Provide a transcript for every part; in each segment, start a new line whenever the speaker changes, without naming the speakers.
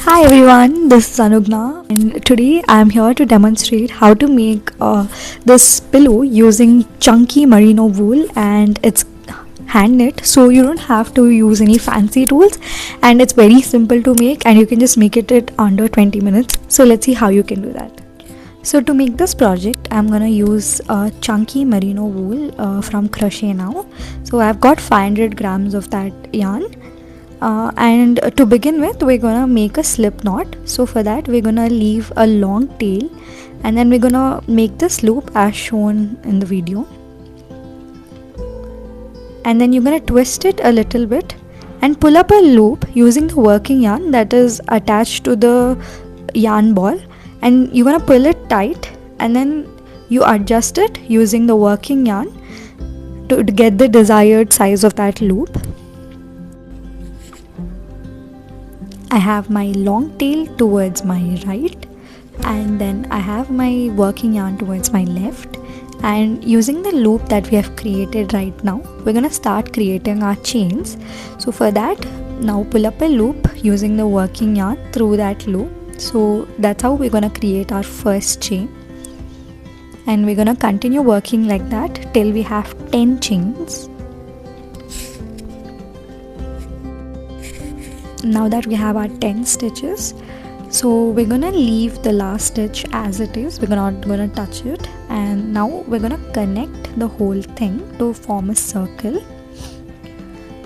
Hi everyone, this is Anugna and today I am here to demonstrate how to make this pillow using Chunky Merino Wool, and it's hand knit, so you don't have to use any fancy tools and it's very simple to make and you can just make it under 20 minutes. So let's see how you can do that. So to make this project I'm gonna use Chunky Merino Wool from Crochet now. So I've got 500 grams of that yarn. And to begin with, we're gonna make a slip knot. So for that we're gonna leave a long tail and then we're gonna make this loop as shown in the video, and then you're gonna twist it a little bit and pull up a loop using the working yarn that is attached to the yarn ball, and you're gonna pull it tight and then you adjust it using the working yarn to get the desired size of that loop. I have my long tail towards my right and then I have my working yarn towards my left, and using the loop that we have created right now we're gonna start creating our chains. So for that, now pull up a loop using the working yarn through that loop. So that's how we're gonna create our first chain, and we're gonna continue working like that till we have 10 chains. Now that we have our 10 stitches, so we're gonna leave the last stitch as it is, we're not gonna touch it, and now we're gonna connect the whole thing to form a circle,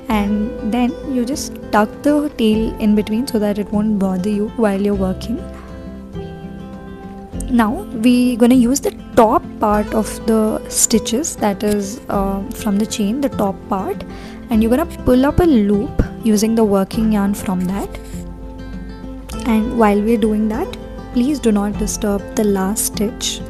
and then you just tuck the tail in between so that it won't bother you while you're working. Now we're gonna use the top part of the stitches, that is from the chain, the top part, and you're gonna pull up a loop using the working yarn from that. And while we're doing that, please do not disturb the last stitch.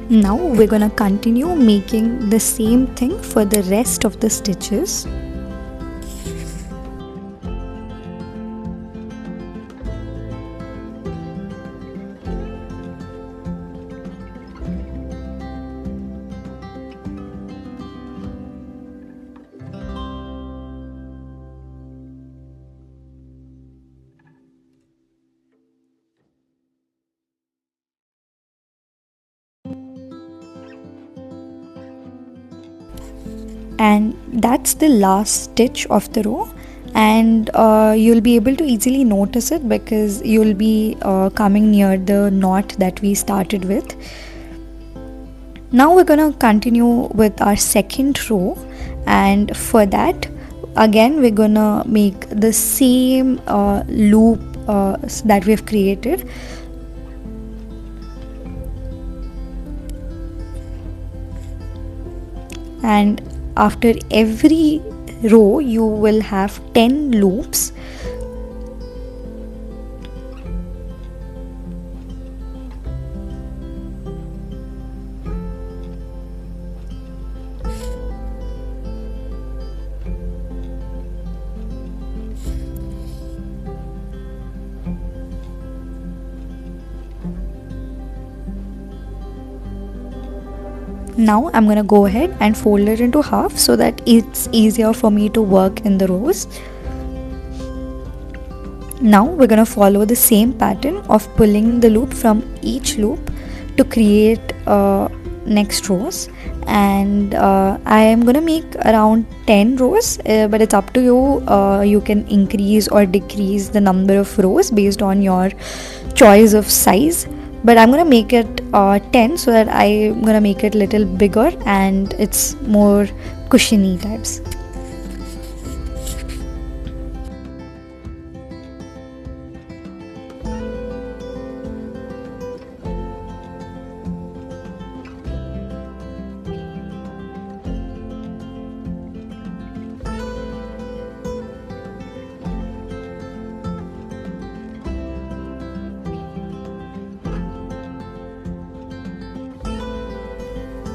Now we're gonna continue making the same thing for the rest of the stitches. And that's the last stitch of the row, and you'll be able to easily notice it because you'll be coming near the knot that we started with. Now we're gonna continue with our second row, and for that again we're gonna make the same loop that we've created. And after every row you will have 10 loops. Now I'm gonna go ahead and fold it into half so that it's easier for me to work in the rows. Now we're gonna follow the same pattern of pulling the loop from each loop to create next rows, and I am gonna make around 10 rows, but it's up to you. You can increase or decrease the number of rows based on your choice of size, but I'm gonna make it 10 so that I'm gonna make it a little bigger and it's more cushiony types.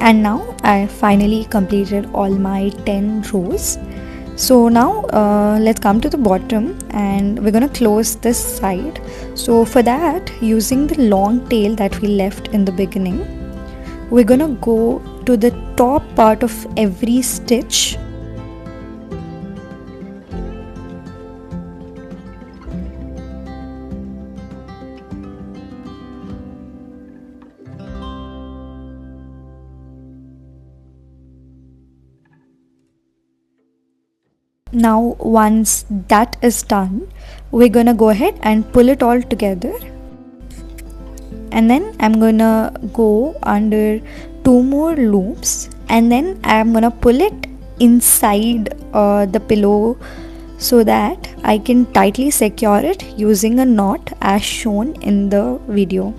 And now I finally completed all my 10 rows. So now let's come to the bottom and we're gonna close this side. So for that, using the long tail that we left in the beginning, we're gonna go to the top part of every stitch Now once that is done, we're gonna go ahead and pull it all together, and then I'm gonna go under 2 more loops, and then I'm gonna pull it inside the pillow so that I can tightly secure it using a knot as shown in the video.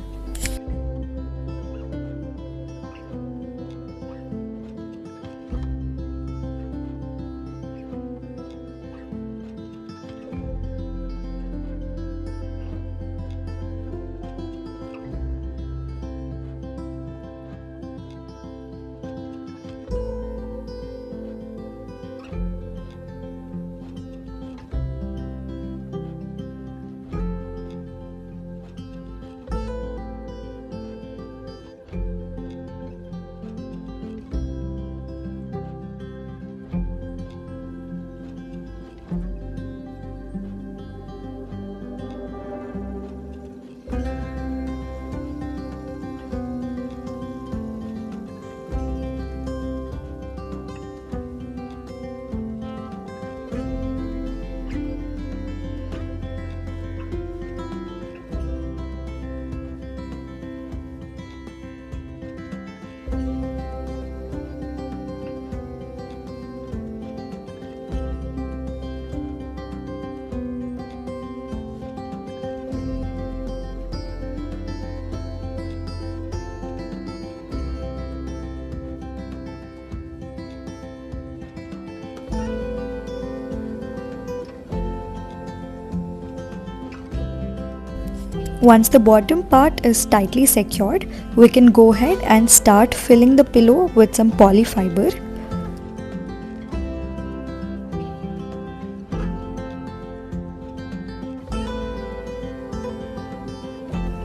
Once the bottom part is tightly secured, we can go ahead and start filling the pillow with some polyfiber.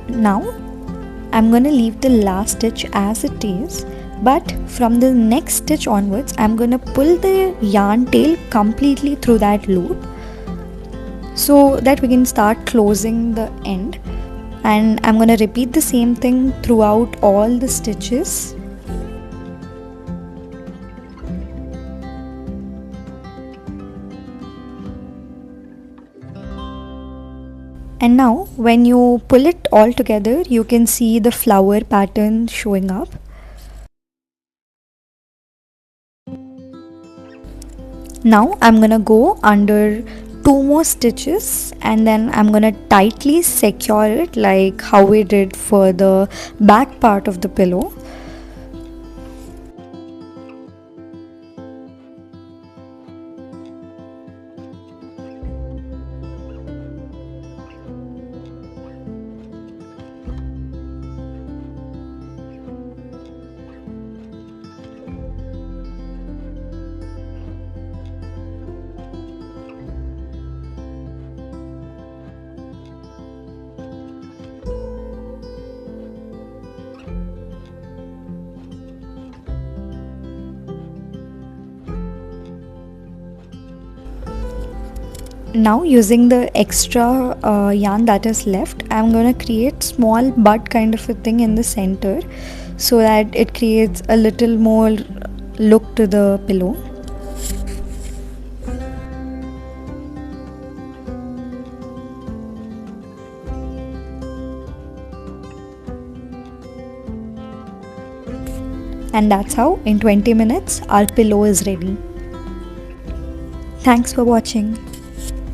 Now I'm going to leave the last stitch as it is, but from the next stitch onwards I'm going to pull the yarn tail completely through that loop so that we can start closing the end. And I'm going to repeat the same thing throughout all the stitches. And now when you pull it all together, you can see the flower pattern showing up. Now I'm going to go under 2 more stitches, and then I'm gonna tightly secure it like how we did for the back part of the pillow. Now using the extra yarn that is left, I'm gonna create small bud kind of a thing in the center so that it creates a little more look to the pillow. And that's how in 20 minutes our pillow is ready. Thanks for watching.